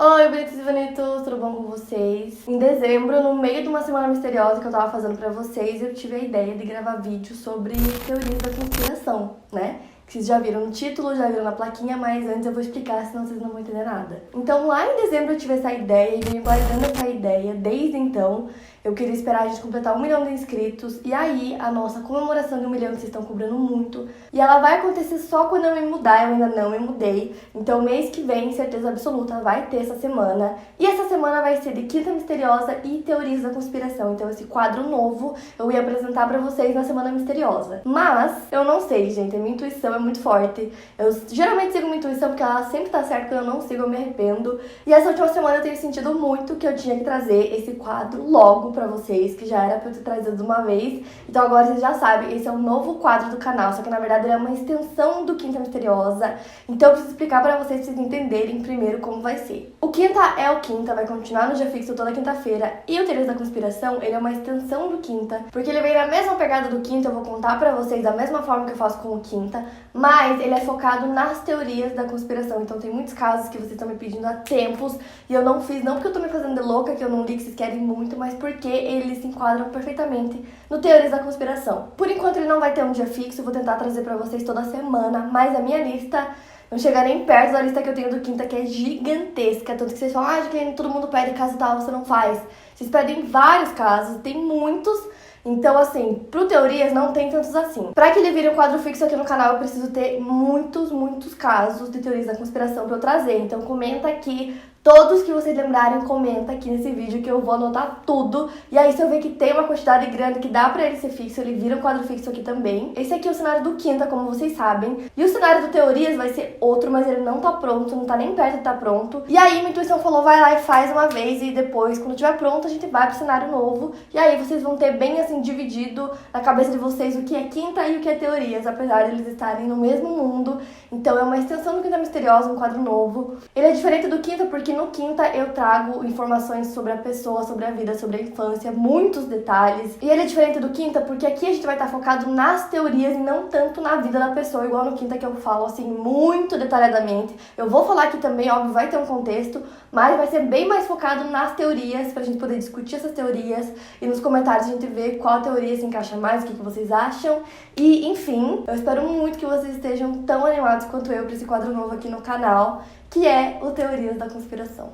Oi, bonitos e bonitos, tudo bom com vocês? Em dezembro, no meio de uma semana misteriosa que eu tava fazendo pra vocês, eu tive a ideia de gravar vídeo sobre teorias da conspiração, né? Que vocês já viram no título, já viram na plaquinha, mas antes eu vou explicar, senão vocês não vão entender nada. Então, lá em dezembro eu tive essa ideia e venho guardando essa ideia desde então. Eu queria esperar a gente completar 1 milhão de inscritos e aí a nossa comemoração de 1 milhão, vocês estão cobrando muito. E ela vai acontecer só quando eu me mudar, eu ainda não me mudei. Então mês que vem, certeza absoluta, vai ter essa semana. E essa semana vai ser de Quinta Misteriosa e Teorias da Conspiração. Então esse quadro novo eu ia apresentar pra vocês na Semana Misteriosa. Mas eu não sei, gente, a minha intuição é muito forte. Eu geralmente sigo minha intuição porque ela sempre tá certa, quando eu não sigo eu me arrependo. E essa última semana eu tenho sentido muito que eu tinha que trazer esse quadro logo pra vocês, que já era pra eu ter trazido de uma vez. Então agora vocês já sabem, esse é um novo quadro do canal, só que na verdade ele é uma extensão do Quinta Misteriosa. Então eu preciso explicar pra vocês entenderem primeiro como vai ser. O Quinta é o Quinta, vai continuar no dia fixo toda quinta-feira. E o Teorias da Conspiração, ele é uma extensão do Quinta, porque ele vem na mesma pegada do Quinta, eu vou contar pra vocês da mesma forma que eu faço com o Quinta, mas ele é focado nas teorias da conspiração. Então tem muitos casos que vocês estão me pedindo há tempos e eu não fiz, não porque eu tô me fazendo de louca, que eu não li, que vocês querem muito, mas porque eles se enquadram perfeitamente no Teorias da Conspiração. Por enquanto ele não vai ter um dia fixo, eu vou tentar trazer pra vocês toda semana, mas a minha lista não chega nem perto da lista que eu tenho do Quinta, que é gigantesca. Tanto que vocês falam, Jaqueline, todo mundo pede caso tal, você não faz. Vocês pedem vários casos, tem muitos. Então, assim, pro Teorias não tem tantos assim. Pra que ele vire um quadro fixo aqui no canal, eu preciso ter muitos casos de teorias da conspiração pra eu trazer. Então comenta aqui, todos que vocês lembrarem, comenta aqui nesse vídeo que eu vou anotar tudo. E aí, se eu ver que tem uma quantidade grande que dá pra ele ser fixo, ele vira um quadro fixo aqui também. Esse aqui é o cenário do Quinta, como vocês sabem. E o cenário do Teorias vai ser outro, mas ele não tá pronto, não tá nem perto de estar pronto. E aí, minha intuição falou, vai lá e faz uma vez e depois, quando tiver pronto, a gente vai pro cenário novo. E aí, vocês vão ter bem, assim, dividido na cabeça de vocês o que é Quinta e o que é Teorias, apesar de eles estarem no mesmo mundo. Então, é uma extensão do Quinta Misteriosa, um quadro novo. Ele é diferente do Quinta porque no Quinta eu trago informações sobre a pessoa, sobre a vida, sobre a infância, muitos detalhes. E ele é diferente do Quinta porque aqui a gente vai estar focado nas teorias e não tanto na vida da pessoa, igual no Quinta que eu falo assim muito detalhadamente. Eu vou falar aqui também, óbvio, vai ter um contexto, mas vai ser bem mais focado nas teorias, pra gente poder discutir essas teorias e nos comentários a gente vê qual teoria se encaixa mais, o que vocês acham. E, enfim, eu espero muito que vocês estejam tão animados quanto eu pra esse quadro novo aqui no canal, que é o Teorias da Conspiração.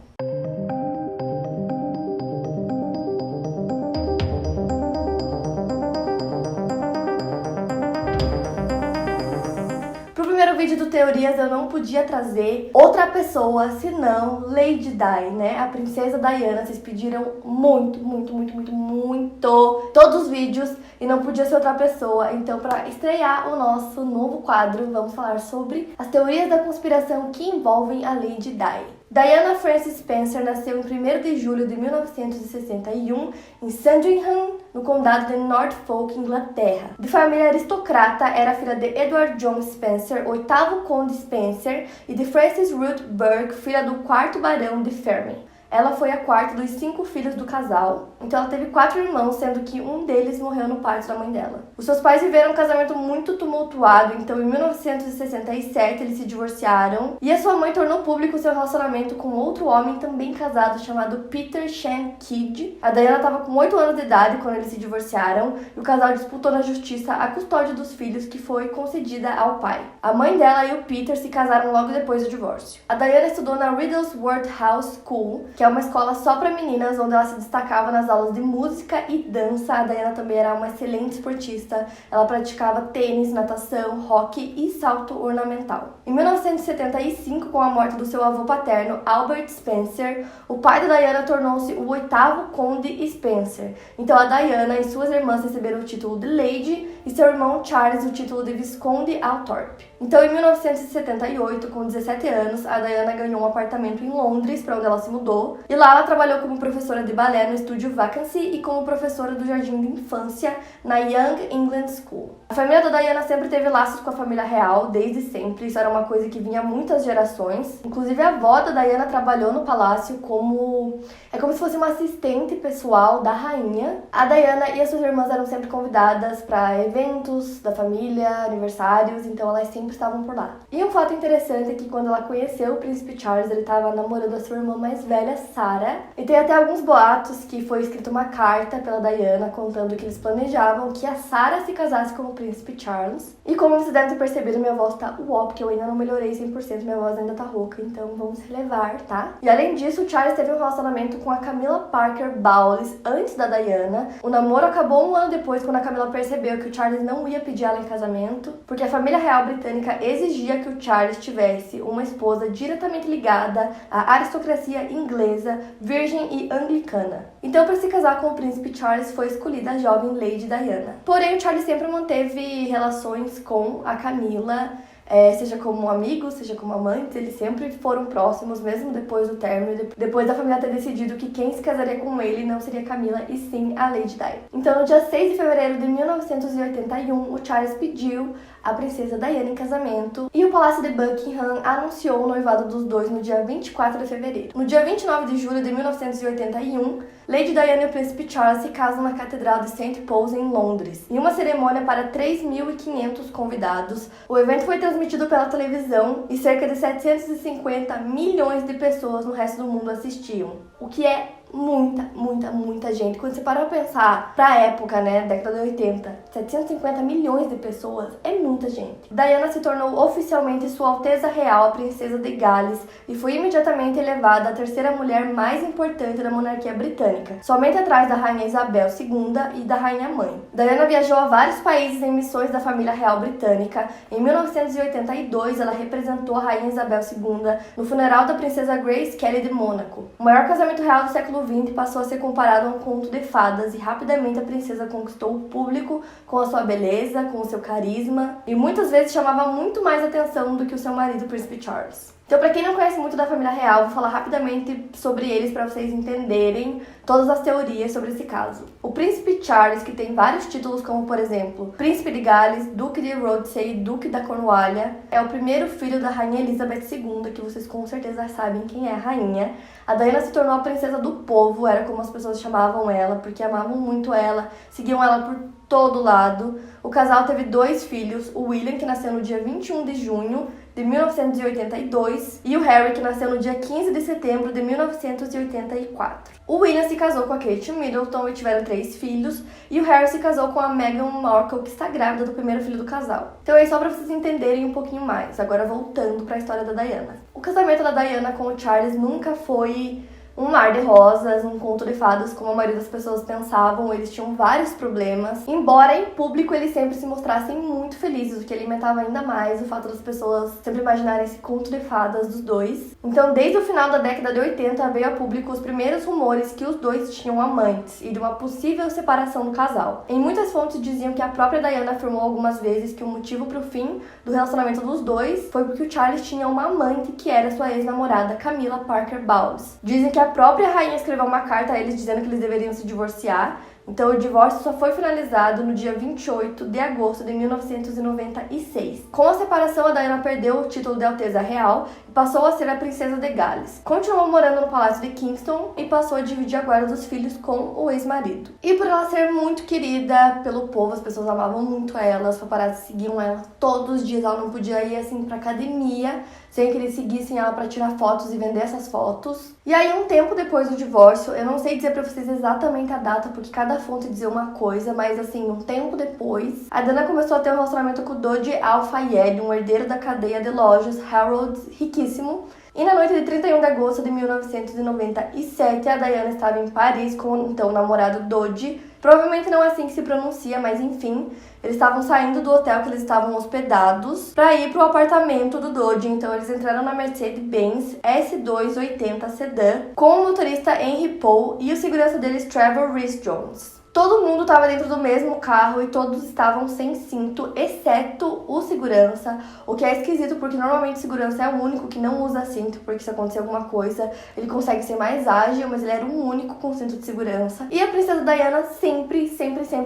Pro primeiro vídeo do Teorias eu não podia trazer outra pessoa senão Lady Di, né? A princesa Diana. Vocês pediram muito todos os vídeos e não podia ser outra pessoa. Então, pra estrear o nosso novo quadro, vamos falar sobre as teorias da conspiração que envolvem a Lady Di. Diana Frances Spencer nasceu em 1º de julho de 1961 em Sandringham, no condado de Norfolk, Inglaterra. De família aristocrata, era filha de Edward John Spencer, 8º conde Spencer, e de Frances Ruth Burke, filha do 4º barão de Fermi. Ela foi a 4ª dos 5 filhos do casal, então ela teve 4 irmãos, sendo que um deles morreu no parto da mãe dela. Os seus pais viveram um casamento muito tumultuado, então em 1967 eles se divorciaram e a sua mãe tornou público seu relacionamento com outro homem também casado chamado Peter Shan Kidd. A Diana estava com 8 anos de idade quando eles se divorciaram e o casal disputou na justiça a custódia dos filhos, que foi concedida ao pai. A mãe dela e o Peter se casaram logo depois do divórcio. A Diana estudou na Riddlesworth House School, que é uma escola só para meninas, onde ela se destacava nas aulas de música e dança. A Diana também era uma excelente esportista. Ela praticava tênis, natação, hóquei e salto ornamental. Em 1975, com a morte do seu avô paterno, Albert Spencer, o pai da Diana tornou-se o 8º conde Spencer. Então a Diana e suas irmãs receberam o título de Lady e seu irmão Charles o título de Visconde Althorp. Então, em 1978, com 17 anos, a Diana ganhou um apartamento em Londres, para onde ela se mudou. E lá ela trabalhou como professora de balé no estúdio Vacancy e como professora do jardim de infância na Young England School. A família da Diana sempre teve laços com a família real, desde sempre. Isso era uma coisa que vinha há muitas gerações. Inclusive, a avó da Diana trabalhou no palácio como... É como se fosse uma assistente pessoal da rainha. A Diana e as suas irmãs eram sempre convidadas para eventos da família, aniversários. Então, elas sempre sempre estavam por lá. E um fato interessante é que quando ela conheceu o príncipe Charles, ele estava namorando a sua irmã mais velha, Sarah. E tem até alguns boatos que foi escrita uma carta pela Diana contando que eles planejavam que a Sarah se casasse com o príncipe Charles. E como vocês devem ter percebido, minha voz tá uó, porque eu ainda não melhorei 100%, minha voz ainda tá rouca, então vamos relevar, tá? E além disso, o Charles teve um relacionamento com a Camilla Parker Bowles antes da Diana. O namoro acabou um ano depois, quando a Camilla percebeu que o Charles não ia pedir ela em casamento, porque a família real britânica exigia que o Charles tivesse uma esposa diretamente ligada à aristocracia inglesa, virgem e anglicana. Então, para se casar com o príncipe Charles, foi escolhida a jovem Lady Diana. Porém, o Charles sempre manteve relações com a Camilla, seja como amigos, seja como amantes, eles sempre foram próximos, mesmo depois do término, depois da família ter decidido que quem se casaria com ele não seria Camila, e sim a Lady Di. Então, no dia 6 de fevereiro de 1981, o Charles pediu a princesa Diana em casamento e o Palácio de Buckingham anunciou o noivado dos dois no dia 24 de fevereiro. No dia 29 de julho de 1981, Lady Diana e o príncipe Charles se casam na Catedral de St. Paul's em Londres, em uma cerimônia para 3.500 convidados. O evento foi transmitido pela televisão e cerca de 750 milhões de pessoas no resto do mundo assistiam, o que é muita gente. Quando você para pra pensar, pra época, né, década de 80, 750 milhões de pessoas é muita gente. Diana se tornou oficialmente Sua Alteza Real, a Princesa de Gales, e foi imediatamente elevada à terceira mulher mais importante da monarquia britânica, somente atrás da Rainha Isabel II e da Rainha Mãe. Diana viajou a vários países em missões da família real britânica. Em 1982, ela representou a Rainha Isabel II no funeral da princesa Grace Kelly de Mônaco. O maior casamento real do século XX passou a ser comparado a um conto de fadas e rapidamente a princesa conquistou o público com a sua beleza, com o seu carisma e muitas vezes chamava muito mais atenção do que o seu marido, o príncipe Charles. Então, para quem não conhece muito da família real, vou falar rapidamente sobre eles para vocês entenderem todas as teorias sobre esse caso. O príncipe Charles, que tem vários títulos como, por exemplo, Príncipe de Gales, Duque de Rothesay e Duque da Cornualha, é o primeiro filho da Rainha Elizabeth II, que vocês com certeza sabem quem é a rainha. A Diana se tornou a princesa do povo, era como as pessoas chamavam ela, porque amavam muito ela, seguiam ela por todo lado. O casal teve 2 filhos, o William, que nasceu no dia 21 de junho de 1982, e o Harry, que nasceu no dia 15 de setembro de 1984. O William se casou com a Kate Middleton e tiveram 3 filhos, e o Harry se casou com a Meghan Markle, que está grávida do primeiro filho do casal. Então é só para vocês entenderem um pouquinho mais, agora voltando para a história da Diana. O casamento da Diana com o Charles nunca foi um mar de rosas, um conto de fadas, como a maioria das pessoas pensavam. Eles tinham vários problemas, embora em público eles sempre se mostrassem muito felizes, o que alimentava ainda mais o fato das pessoas sempre imaginarem esse conto de fadas dos dois. Então, desde o final da década de 80, veio a público os primeiros rumores que os dois tinham amantes e de uma possível separação do casal. Em muitas fontes diziam que a própria Diana afirmou algumas vezes que o motivo para o fim do relacionamento dos dois foi porque o Charles tinha uma amante que era sua ex-namorada, Camilla Parker Bowles. Dizem que a própria rainha escreveu uma carta a eles dizendo que eles deveriam se divorciar. Então, o divórcio só foi finalizado no dia 28 de agosto de 1996. Com a separação, a Diana perdeu o título de Alteza Real e passou a ser a Princesa de Gales. Continuou morando no Palácio de Kingston e passou a dividir a guarda dos filhos com o ex-marido. E por ela ser muito querida pelo povo, as pessoas amavam muito ela, os paparazzi seguiam ela todos os dias, ela não podia ir assim pra academia sem que eles seguissem ela pra tirar fotos e vender essas fotos. E aí, um tempo depois do divórcio, eu não sei dizer pra vocês exatamente a data, porque cada fonte dizia uma coisa, mas assim, um tempo depois, a Diana começou a ter um relacionamento com o Dodi Al-Fayed, um herdeiro da cadeia de lojas Harrods, riquíssimo. E na noite de 31 de agosto de 1997, a Diana estava em Paris com o então namorado Dodi. Provavelmente não é assim que se pronuncia, mas enfim, eles estavam saindo do hotel que eles estavam hospedados para ir pro apartamento do Dodi. Então eles entraram na Mercedes-Benz S280 Sedan com o motorista Henry Paul e o segurança deles Trevor Rhys-Jones. Todo mundo estava dentro do mesmo carro e todos estavam sem cinto, exceto o segurança, o que é esquisito porque normalmente o segurança é o único que não usa cinto, porque se acontecer alguma coisa ele consegue ser mais ágil, mas ele era o único com cinto de segurança. E a princesa Diana sempre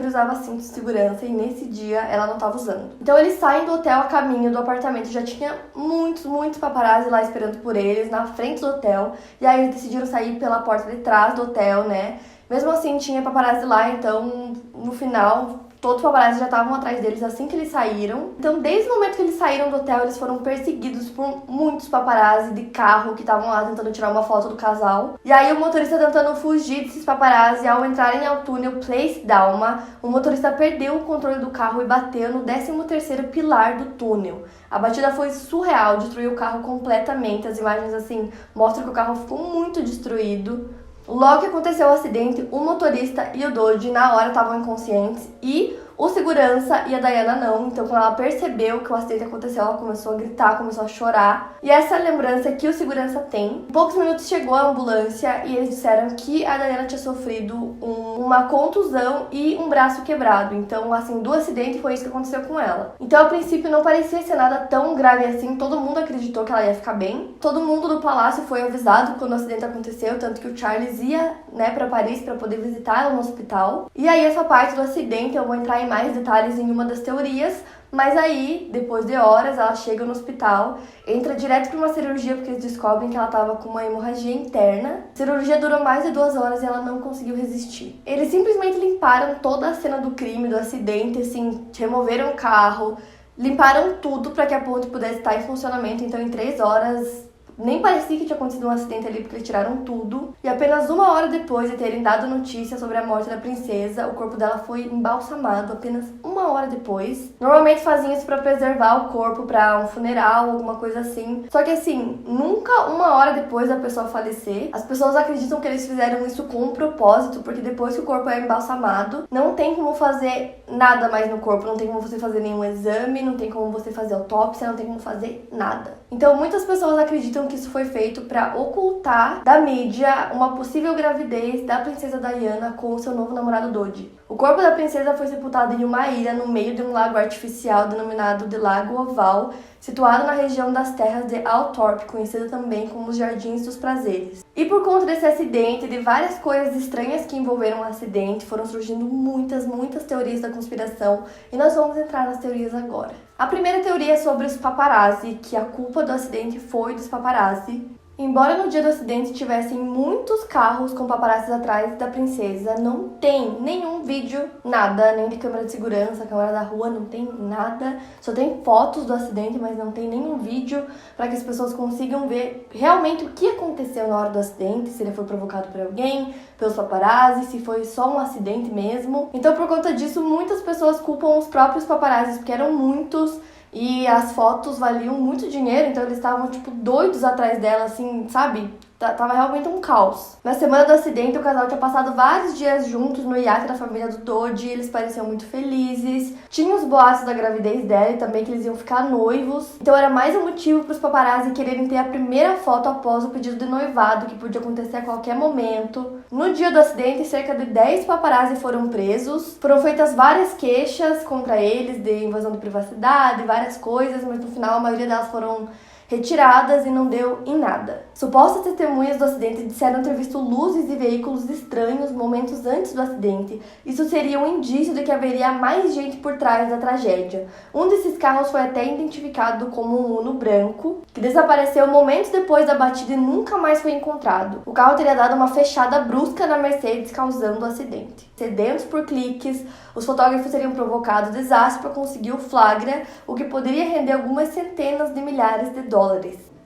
usava cinto de segurança, e nesse dia ela não estava usando. Então eles saem do hotel a caminho do apartamento, já tinha muitos paparazzi lá esperando por eles, na frente do hotel, e aí eles decidiram sair pela porta de trás do hotel, né? Mesmo assim, tinha paparazzi lá, então, no final, Todos os paparazzi já estavam atrás deles assim que eles saíram. Então, desde o momento que eles saíram do hotel, eles foram perseguidos por muitos paparazzi de carro que estavam lá tentando tirar uma foto do casal. E aí o motorista tentando fugir desses paparazzi, ao entrarem ao túnel Place Dalma, o motorista perdeu o controle do carro e bateu no 13º pilar do túnel. A batida foi surreal, destruiu o carro completamente. As imagens, assim, mostram que o carro ficou muito destruído. Logo que aconteceu o acidente, o motorista e o Dodge na hora estavam inconscientes e o segurança e a Diana não. Então, quando ela percebeu que o acidente aconteceu, ela começou a gritar, começou a chorar. E essa é a lembrança que o segurança tem. Em poucos minutos chegou a ambulância e eles disseram que a Diana tinha sofrido uma contusão e um braço quebrado. Então, assim, do acidente foi isso que aconteceu com ela. Então, a princípio, não parecia ser nada tão grave assim. Todo mundo acreditou que ela ia ficar bem. Todo mundo do palácio foi avisado quando o acidente aconteceu, tanto que o Charles ia, para Paris para poder visitar ela no hospital. E aí, essa parte do acidente, eu vou entrar em mais detalhes em uma das teorias, mas aí, depois de horas, ela chega no hospital, entra direto para uma cirurgia porque eles descobrem que ela estava com uma hemorragia interna. A cirurgia durou mais de 2 horas e ela não conseguiu resistir. Eles simplesmente limparam toda a cena do crime, do acidente, assim, removeram o carro, limparam tudo para que a ponte pudesse estar em funcionamento. Então, em 3 horas, nem parecia que tinha acontecido um acidente ali, porque eles tiraram tudo. E apenas 1 hora depois de terem dado notícia sobre a morte da princesa, o corpo dela foi embalsamado, apenas 1 hora depois. Normalmente faziam isso pra preservar o corpo pra um funeral, alguma coisa assim. Só que assim, nunca 1 hora depois da pessoa falecer. As pessoas acreditam que eles fizeram isso com um propósito, porque depois que o corpo é embalsamado, não tem como fazer nada mais no corpo. Não tem como você fazer nenhum exame, não tem como você fazer autópsia, não tem como fazer nada. Então muitas pessoas acreditam que isso foi feito para ocultar da mídia uma possível gravidez da princesa Diana com o seu novo namorado Dodge. O corpo da princesa foi sepultado em uma ilha no meio de um lago artificial denominado de Lago Oval, situado na região das terras de Althorp, conhecida também como os Jardins dos Prazeres. E por conta desse acidente e de várias coisas estranhas que envolveram o acidente, foram surgindo muitas teorias da conspiração, e nós vamos entrar nas teorias agora. A primeira teoria é sobre os paparazzi, que a culpa do acidente foi dos paparazzi. Embora no dia do acidente tivessem muitos carros com paparazzis atrás da princesa, não tem nenhum vídeo, nada, nem de câmera de segurança, câmera da rua, não tem nada. Só tem fotos do acidente, mas não tem nenhum vídeo para que as pessoas consigam ver realmente o que aconteceu na hora do acidente, se ele foi provocado por alguém, pelos paparazzi, se foi só um acidente mesmo. Então, por conta disso, muitas pessoas culpam os próprios paparazzis, porque eram muitos. E as fotos valiam muito dinheiro, então eles estavam, doidos atrás dela, assim, sabe? Tava realmente um caos. Na semana do acidente, o casal tinha passado vários dias juntos no iate da família do Dodge, eles pareciam muito felizes. Tinha os boatos da gravidez dela e também que eles iam ficar noivos. Então era mais um motivo para os paparazzi quererem ter a primeira foto após o pedido de noivado, que podia acontecer a qualquer momento. No dia do acidente, cerca de 10 paparazzi foram presos. Foram feitas várias queixas contra eles de invasão de privacidade, várias coisas, mas no final a maioria delas foram retiradas e não deu em nada. Supostas testemunhas do acidente disseram ter visto luzes e veículos estranhos momentos antes do acidente. Isso seria um indício de que haveria mais gente por trás da tragédia. Um desses carros foi até identificado como um Uno branco, que desapareceu momentos depois da batida e nunca mais foi encontrado. O carro teria dado uma fechada brusca na Mercedes, causando o acidente. Sedentos por cliques, os fotógrafos teriam provocado desastre para conseguir o flagra, o que poderia render algumas centenas de milhares de dólares.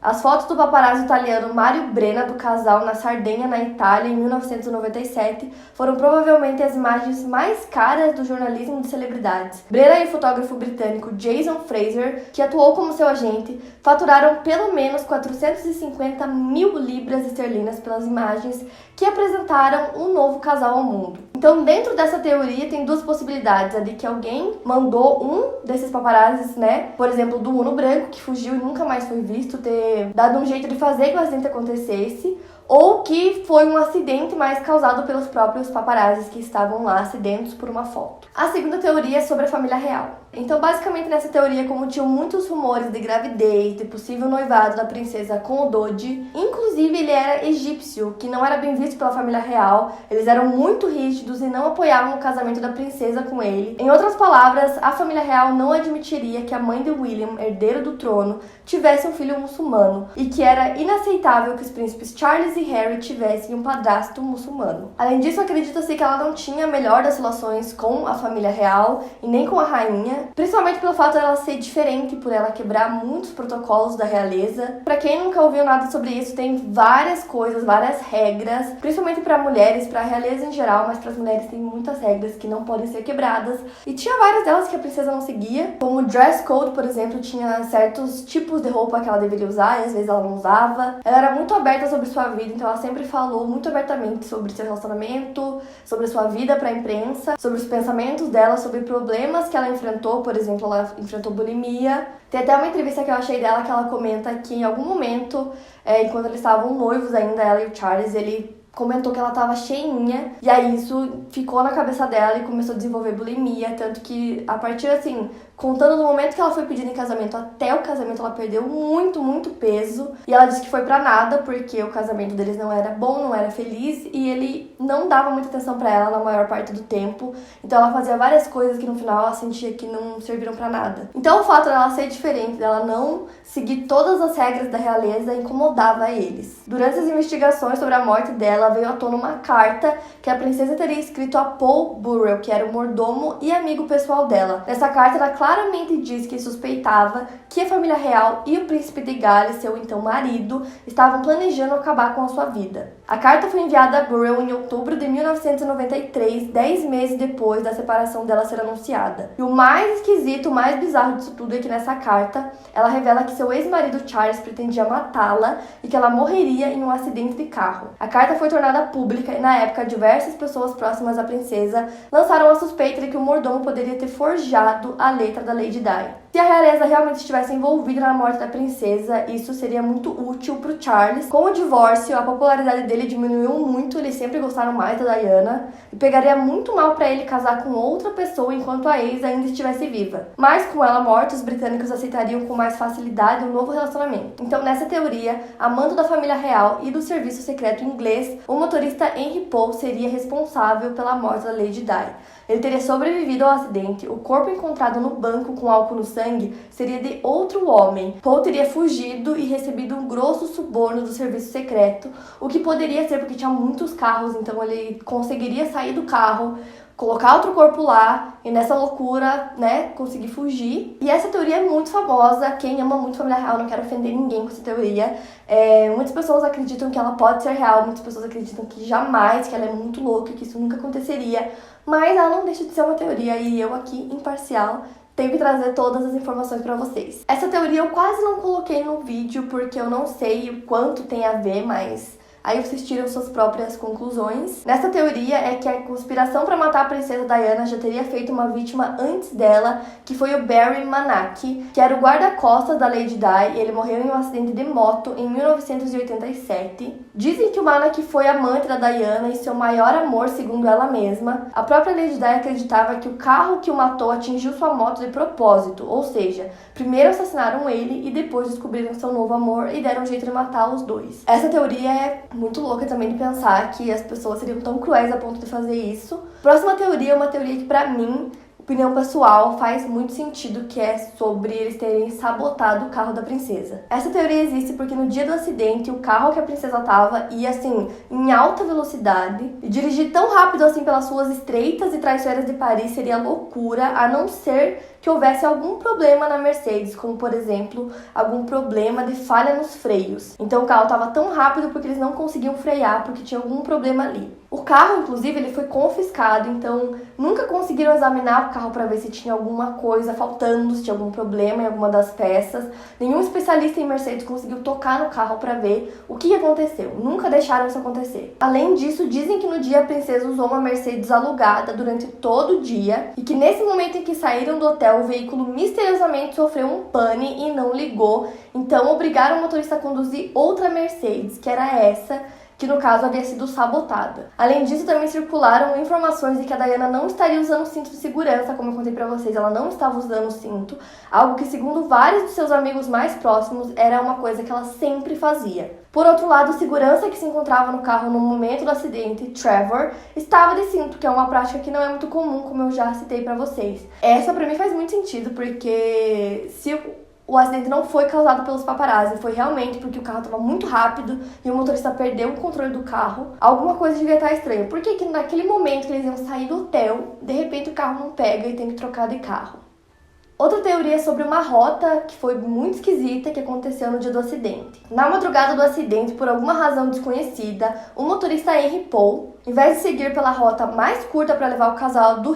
As fotos do paparazzo italiano Mario Brenna do casal na Sardenha, na Itália, em 1997, foram provavelmente as imagens mais caras do jornalismo de celebridades. Brenna e o fotógrafo britânico Jason Fraser, que atuou como seu agente, faturaram pelo menos 450 mil libras esterlinas pelas imagens que apresentaram um novo casal ao mundo. Então, dentro dessa teoria, tem duas possibilidades. A de que alguém mandou um desses paparazzis, por exemplo, do Uno branco, que fugiu e nunca mais foi visto, ter dado um jeito de fazer que o acidente acontecesse, ou que foi um acidente mais causado pelos próprios paparazzis que estavam lá sedentos por uma foto. A segunda teoria é sobre a família real. Então, basicamente, nessa teoria, como tinham muitos rumores de gravidez, de possível noivado da princesa com o Dodge, inclusive ele era egípcio, que não era bem visto pela família real, eles eram muito rígidos e não apoiavam o casamento da princesa com ele. Em outras palavras, a família real não admitiria que a mãe de William, herdeiro do trono, tivesse um filho muçulmano, e que era inaceitável que os príncipes Charles Charles e Harry tivessem um padrasto muçulmano. Além disso, acredita-se que ela não tinha a melhor das relações com a família real e nem com a rainha, principalmente pelo fato dela ser diferente, por ela quebrar muitos protocolos da realeza. Pra quem nunca ouviu nada sobre isso, tem várias coisas, várias regras, principalmente para mulheres, para a realeza em geral, mas para as mulheres tem muitas regras que não podem ser quebradas. E tinha várias delas que a princesa não seguia, como o dress code, por exemplo, tinha certos tipos de roupa que ela deveria usar e às vezes ela não usava. Ela era muito aberta sobre sua vida, então ela sempre falou muito abertamente sobre seu relacionamento, sobre sua vida para a imprensa, sobre os pensamentos dela, sobre problemas que ela enfrentou. Por exemplo, ela enfrentou bulimia. Tem até uma entrevista que eu achei dela que ela comenta que em algum momento, enquanto eles estavam noivos ainda, ela e o Charles, ele comentou que ela tava cheinha, e aí isso ficou na cabeça dela e começou a desenvolver bulimia, tanto que a partir, assim, contando do momento que ela foi pedida em casamento até o casamento, ela perdeu muito, muito peso, e ela disse que foi pra nada, porque o casamento deles não era bom, não era feliz, e ele não dava muita atenção pra ela na maior parte do tempo, então ela fazia várias coisas que no final ela sentia que não serviram pra nada. Então o fato dela ser diferente, dela não seguir todas as regras da realeza, incomodava eles. Durante as investigações sobre a morte dela, veio à tona uma carta que a princesa teria escrito a Paul Burrell, que era o mordomo e amigo pessoal dela. Nessa carta, ela claramente diz que suspeitava que a família real e o príncipe de Gales, seu então marido, estavam planejando acabar com a sua vida. A carta foi enviada a Burrell em outubro de 1993, 10 meses depois da separação dela ser anunciada. E o mais esquisito, o mais bizarro disso tudo é que nessa carta, ela revela que seu ex-marido Charles pretendia matá-la e que ela morreria em um acidente de carro. A carta foi tornada pública e, na época, diversas pessoas próximas à princesa lançaram a suspeita de que o mordomo poderia ter forjado a letra da Lady Di. Se a realeza realmente estivesse envolvida na morte da princesa, isso seria muito útil para o Charles. Com o divórcio, a popularidade dele diminuiu muito, eles sempre gostaram mais da Diana, e pegaria muito mal para ele casar com outra pessoa enquanto a ex ainda estivesse viva. Mas com ela morta, os britânicos aceitariam com mais facilidade um novo relacionamento. Então, nessa teoria, amando da família real e do serviço secreto inglês, o motorista Henry Poe seria responsável pela morte da Lady Di. Ele teria sobrevivido ao acidente, o corpo encontrado no banco com álcool no sangue seria de outro homem. Poe teria fugido e recebido um grosso suborno do serviço secreto, o que poderia ser porque tinha muitos carros, então ele conseguiria sair do carro, colocar outro corpo lá e nessa loucura, né, conseguir fugir. E essa teoria é muito famosa, quem ama muito família real, não quero ofender ninguém com essa teoria. Muitas pessoas acreditam que ela pode ser real, muitas pessoas acreditam que jamais, que ela é muito louca, que isso nunca aconteceria. Mas ela não deixa de ser uma teoria e eu aqui, imparcial, tenho que trazer todas as informações pra vocês. Essa teoria eu quase não coloquei no vídeo porque eu não sei o quanto tem a ver, mas aí vocês tiram suas próprias conclusões. Nessa teoria é que a conspiração para matar a princesa Diana já teria feito uma vítima antes dela, que foi o Barry Manaki, que era o guarda-costas da Lady Di, e ele morreu em um acidente de moto em 1987. Dizem que o Manaki foi amante da Diana e seu maior amor, segundo ela mesma. A própria Lady Di acreditava que o carro que o matou atingiu sua moto de propósito, ou seja, primeiro assassinaram ele e depois descobriram seu novo amor e deram um jeito de matar os dois. Essa teoria é muito louca também de pensar que as pessoas seriam tão cruéis a ponto de fazer isso. Próxima teoria é uma teoria que, pra mim, opinião pessoal, faz muito sentido, que é sobre eles terem sabotado o carro da princesa. Essa teoria existe porque no dia do acidente, o carro que a princesa tava ia, assim, em alta velocidade. E dirigir tão rápido assim pelas ruas estreitas e traiçoeiras de Paris seria loucura, a não ser que houvesse algum problema na Mercedes, como, por exemplo, algum problema de falha nos freios. Então o carro estava tão rápido porque eles não conseguiam frear, porque tinha algum problema ali. O carro, inclusive, ele foi confiscado, então nunca conseguiram examinar o carro para ver se tinha alguma coisa faltando, se tinha algum problema em alguma das peças. Nenhum especialista em Mercedes conseguiu tocar no carro para ver o que aconteceu. Nunca deixaram isso acontecer. Além disso, dizem que no dia a princesa usou uma Mercedes alugada durante todo o dia e que nesse momento em que saíram do hotel, o veículo misteriosamente sofreu um pane e não ligou. Então obrigaram o motorista a conduzir outra Mercedes, que era essa, que no caso havia sido sabotada. Além disso, também circularam informações de que a Diana não estaria usando cinto de segurança, como eu contei pra vocês, ela não estava usando cinto, algo que, segundo vários de seus amigos mais próximos, era uma coisa que ela sempre fazia. Por outro lado, o segurança que se encontrava no carro no momento do acidente, Trevor, estava de cinto, que é uma prática que não é muito comum, como eu já citei pra vocês. Essa pra mim faz muito sentido, porque se o acidente não foi causado pelos paparazzi, foi realmente porque o carro estava muito rápido e o motorista perdeu o controle do carro. Alguma coisa devia estar estranha. Por que naquele momento que eles iam sair do hotel, de repente o carro não pega e tem que trocar de carro? Outra teoria é sobre uma rota que foi muito esquisita que aconteceu no dia do acidente. Na madrugada do acidente, por alguma razão desconhecida, o motorista Henry Paul, em vez de seguir pela rota mais curta para levar o casal do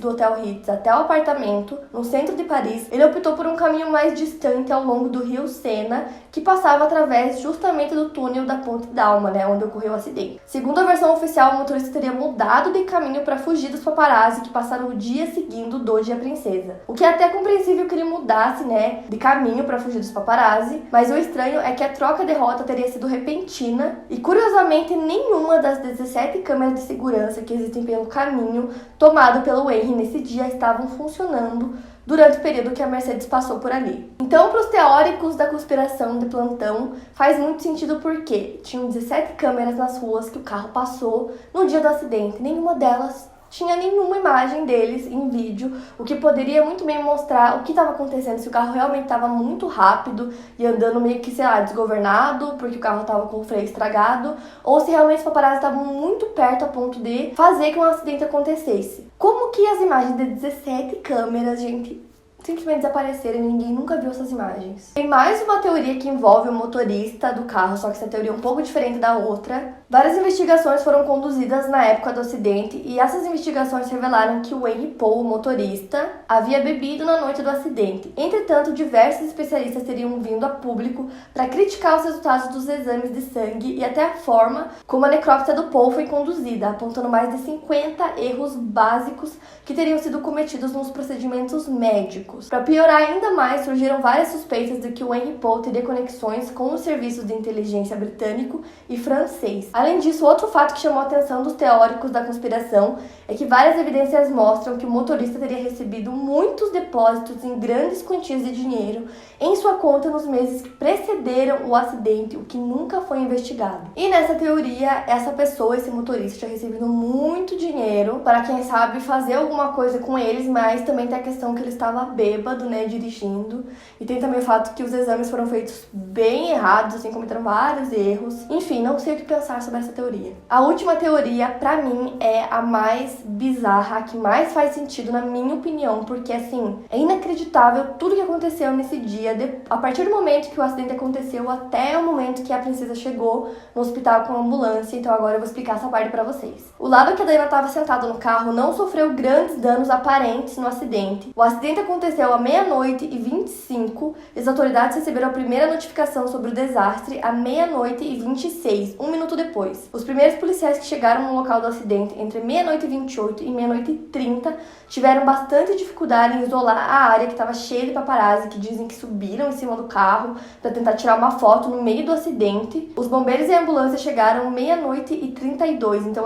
Hotel Ritz até o apartamento, no centro de Paris, ele optou por um caminho mais distante ao longo do rio Sena, que passava através justamente do túnel da Ponte d'Alma, onde ocorreu o acidente. Segundo a versão oficial, o motorista teria mudado de caminho para fugir dos paparazzi que passaram o dia seguindo o Doge e a Princesa. O que é até compreensível que ele mudasse, de caminho para fugir dos paparazzi, mas o estranho é que a troca de rota teria sido repentina e, curiosamente, nenhuma das 17 câmeras de segurança que existem pelo caminho tomado pelo Henry nesse dia estavam funcionando durante o período que a Mercedes passou por ali. Então, para os teóricos da conspiração de plantão, faz muito sentido porque tinham 17 câmeras nas ruas que o carro passou no dia do acidente. Nenhuma delas tinha nenhuma imagem deles em vídeo, o que poderia muito bem mostrar o que estava acontecendo, se o carro realmente estava muito rápido e andando meio que, desgovernado, porque o carro estava com o freio estragado, ou se realmente os paparazzi estavam muito perto a ponto de fazer que um acidente acontecesse. Como que as imagens de 17 câmeras, gente, simplesmente desapareceram e ninguém nunca viu essas imagens? Tem mais uma teoria que envolve o motorista do carro, só que essa teoria é um pouco diferente da outra. Várias investigações foram conduzidas na época do acidente e essas investigações revelaram que o Henry Paul, o motorista, havia bebido na noite do acidente. Entretanto, diversos especialistas teriam vindo a público para criticar os resultados dos exames de sangue e até a forma como a necrópsia do Paul foi conduzida, apontando mais de 50 erros básicos que teriam sido cometidos nos procedimentos médicos. Para piorar ainda mais, surgiram várias suspeitas de que o Henry Paul teria conexões com os serviços de inteligência britânico e francês. Além disso, outro fato que chamou a atenção dos teóricos da conspiração é que várias evidências mostram que o motorista teria recebido muitos depósitos em grandes quantias de dinheiro em sua conta nos meses que precederam o acidente, o que nunca foi investigado. E nessa teoria, essa pessoa, esse motorista, tinha recebido muito dinheiro para, quem sabe, fazer alguma coisa com eles, mas também tem a questão que ele estava bêbado, dirigindo. E tem também o fato que os exames foram feitos bem errados, cometeram vários erros. Enfim, não sei o que pensar sobre essa teoria. A última teoria, pra mim, é a mais bizarra, a que mais faz sentido, na minha opinião, porque, é inacreditável tudo que aconteceu nesse dia, a partir do momento que o acidente aconteceu até o momento que a princesa chegou no hospital com a ambulância. Então agora eu vou explicar essa parte pra vocês. O lado que a Diana estava sentada no carro não sofreu grandes danos aparentes no acidente. O acidente aconteceu à 00h25 e as autoridades receberam a primeira notificação sobre o desastre à 00h26, um minuto depois. Os primeiros policiais que chegaram no local do acidente entre 00h28 e 00h30 tiveram bastante dificuldade em isolar a área que estava cheia de paparazzi que dizem que subiram em cima do carro para tentar tirar uma foto no meio do acidente. Os bombeiros e a ambulância chegaram 00h32, então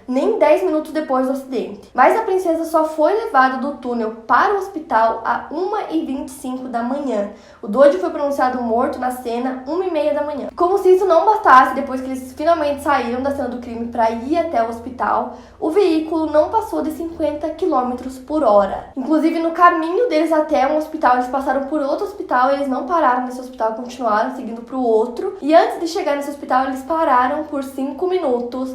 nem 10 minutos depois do acidente. Mas a princesa só foi levada do túnel para o hospital a 1h25 da manhã. O Doge foi pronunciado morto na cena 1h30 da manhã. Como se isso não bastasse, depois que eles finalmente saíram da cena do crime para ir até o hospital, o veículo não passou de 50 km por hora. Inclusive, no caminho deles até um hospital, eles passaram por outro hospital e eles não pararam nesse hospital, continuaram seguindo para o outro. E antes de chegar nesse hospital, eles pararam por 5 minutos.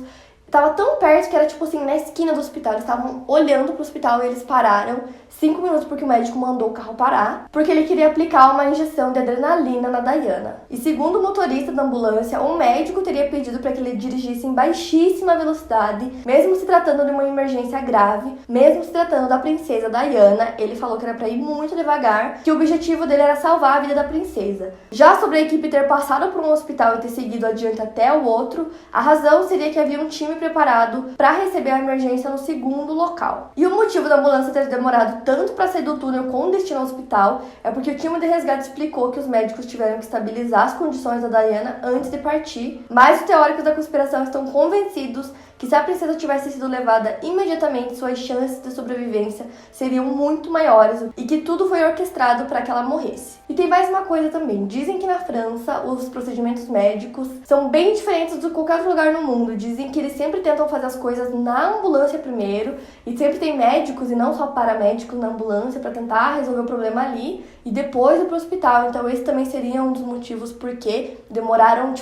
Tava tão perto que era na esquina do hospital. Eles estavam olhando pro hospital e eles pararam 5 minutos porque o médico mandou o carro parar, porque ele queria aplicar uma injeção de adrenalina na Diana. E segundo o motorista da ambulância, o médico teria pedido para que ele dirigisse em baixíssima velocidade, mesmo se tratando de uma emergência grave, mesmo se tratando da princesa Diana. Ele falou que era para ir muito devagar, que o objetivo dele era salvar a vida da princesa. Já sobre a equipe ter passado por um hospital e ter seguido adiante até o outro, a razão seria que havia um time preparado para receber a emergência no segundo local. E o motivo da ambulância ter demorado tanto para sair do túnel com destino ao hospital é porque o time de resgate explicou que os médicos tiveram que estabilizar as condições da Diana antes de partir, mas os teóricos da conspiração estão convencidos que se a princesa tivesse sido levada imediatamente, suas chances de sobrevivência seriam muito maiores e que tudo foi orquestrado para que ela morresse. E tem mais uma coisa também, dizem que na França os procedimentos médicos são bem diferentes de qualquer outro lugar no mundo. Dizem que eles sempre tentam fazer as coisas na ambulância primeiro e sempre tem médicos e não só paramédicos na ambulância para tentar resolver o problema ali e depois ir pro hospital. Então esse também seria um dos motivos porque demoraram,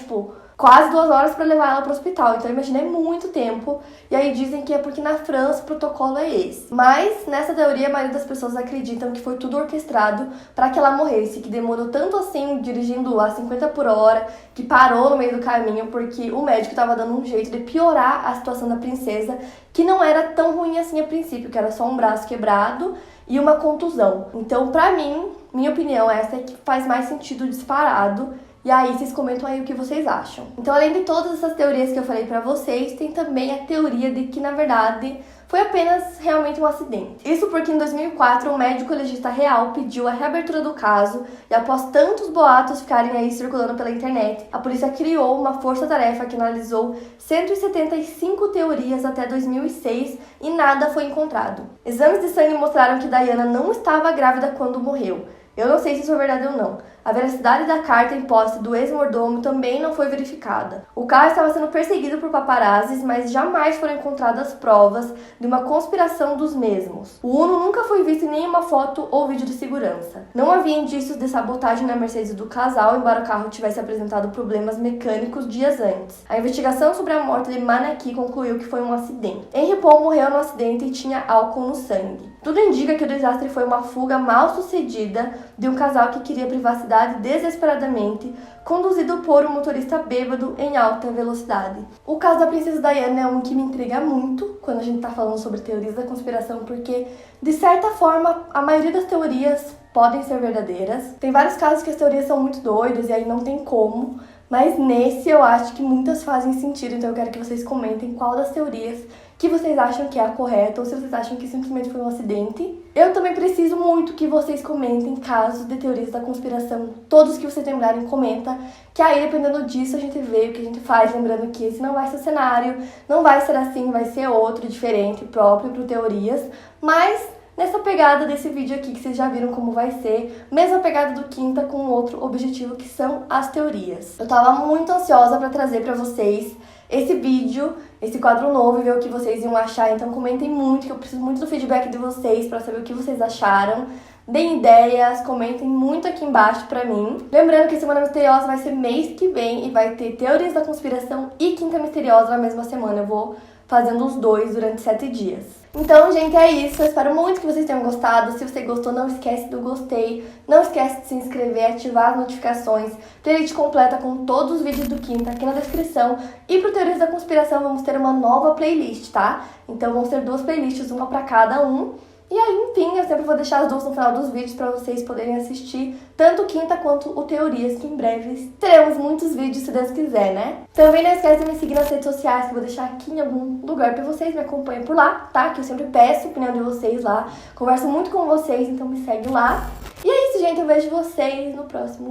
quase 2 horas para levar ela para o hospital. Então, imaginei muito tempo. E aí dizem que é porque na França o protocolo é esse. Mas, nessa teoria, a maioria das pessoas acreditam que foi tudo orquestrado para que ela morresse. Que demorou tanto assim, dirigindo a 50 por hora, que parou no meio do caminho, porque o médico estava dando um jeito de piorar a situação da princesa, que não era tão ruim assim a princípio, que era só um braço quebrado e uma contusão. Então, pra mim, minha opinião, essa é que faz mais sentido disparado. E aí, vocês comentam aí o que vocês acham. Então, além de todas essas teorias que eu falei pra vocês, tem também a teoria de que, na verdade, foi apenas realmente um acidente. Isso porque em 2004, um médico legista real pediu a reabertura do caso e após tantos boatos ficarem aí circulando pela internet, a polícia criou uma força-tarefa que analisou 175 teorias até 2006 e nada foi encontrado. Exames de sangue mostraram que Diana não estava grávida quando morreu. Eu não sei se isso é verdade ou não. A veracidade da carta em posse do ex-mordomo também não foi verificada. O caso estava sendo perseguido por paparazzis, mas jamais foram encontradas provas de uma conspiração dos mesmos. O Uno nunca foi visto em nenhuma foto ou vídeo de segurança. Não havia indícios de sabotagem na Mercedes do casal, embora o carro tivesse apresentado problemas mecânicos dias antes. A investigação sobre a morte de Manaki concluiu que foi um acidente. Henry Paul morreu no acidente e tinha álcool no sangue. Tudo indica que o desastre foi uma fuga mal sucedida de um casal que queria privacidade desesperadamente, conduzido por um motorista bêbado em alta velocidade. O caso da princesa Diana é um que me intriga muito quando a gente tá falando sobre teorias da conspiração, porque, de certa forma, a maioria das teorias podem ser verdadeiras. Tem vários casos que as teorias são muito doidas e aí não tem como, mas nesse eu acho que muitas fazem sentido, então eu quero que vocês comentem qual das teorias que vocês acham que é a correta ou se vocês acham que simplesmente foi um acidente. Eu também preciso muito que vocês comentem casos de teorias da conspiração. Todos que vocês lembrarem, comenta, que aí dependendo disso a gente vê o que a gente faz, lembrando que esse não vai ser o cenário, não vai ser assim, vai ser outro, diferente, próprio para teorias, mas nessa pegada desse vídeo aqui que vocês já viram como vai ser, mesma pegada do Quinta com outro objetivo que são as teorias. Eu tava muito ansiosa para trazer para vocês esse vídeo, esse quadro novo e ver o que vocês iam achar, então comentem muito, que eu preciso muito do feedback de vocês para saber o que vocês acharam. Deem ideias, comentem muito aqui embaixo pra mim. Lembrando que Semana Misteriosa vai ser mês que vem e vai ter teorias da conspiração e Quinta Misteriosa na mesma semana. Eu vou fazendo os dois durante 7 dias. Então, gente, é isso. Eu espero muito que vocês tenham gostado. Se você gostou, não esquece do gostei. Não esquece de se inscrever, ativar as notificações. Playlist completa com todos os vídeos do Quinta aqui na descrição. E pro Teorias da Conspiração vamos ter uma nova playlist, tá? Então vão ser 2 playlists, uma pra cada um. E aí, enfim, eu sempre vou deixar as 2 no final dos vídeos pra vocês poderem assistir tanto o Quinta quanto o Teorias, que em breve teremos muitos vídeos, se Deus quiser, né? Também não esquece de me seguir nas redes sociais, que eu vou deixar aqui em algum lugar pra vocês, me acompanhem por lá, tá? Que eu sempre peço a opinião de vocês lá, converso muito com vocês, então me segue lá. E é isso, gente, eu vejo vocês no próximo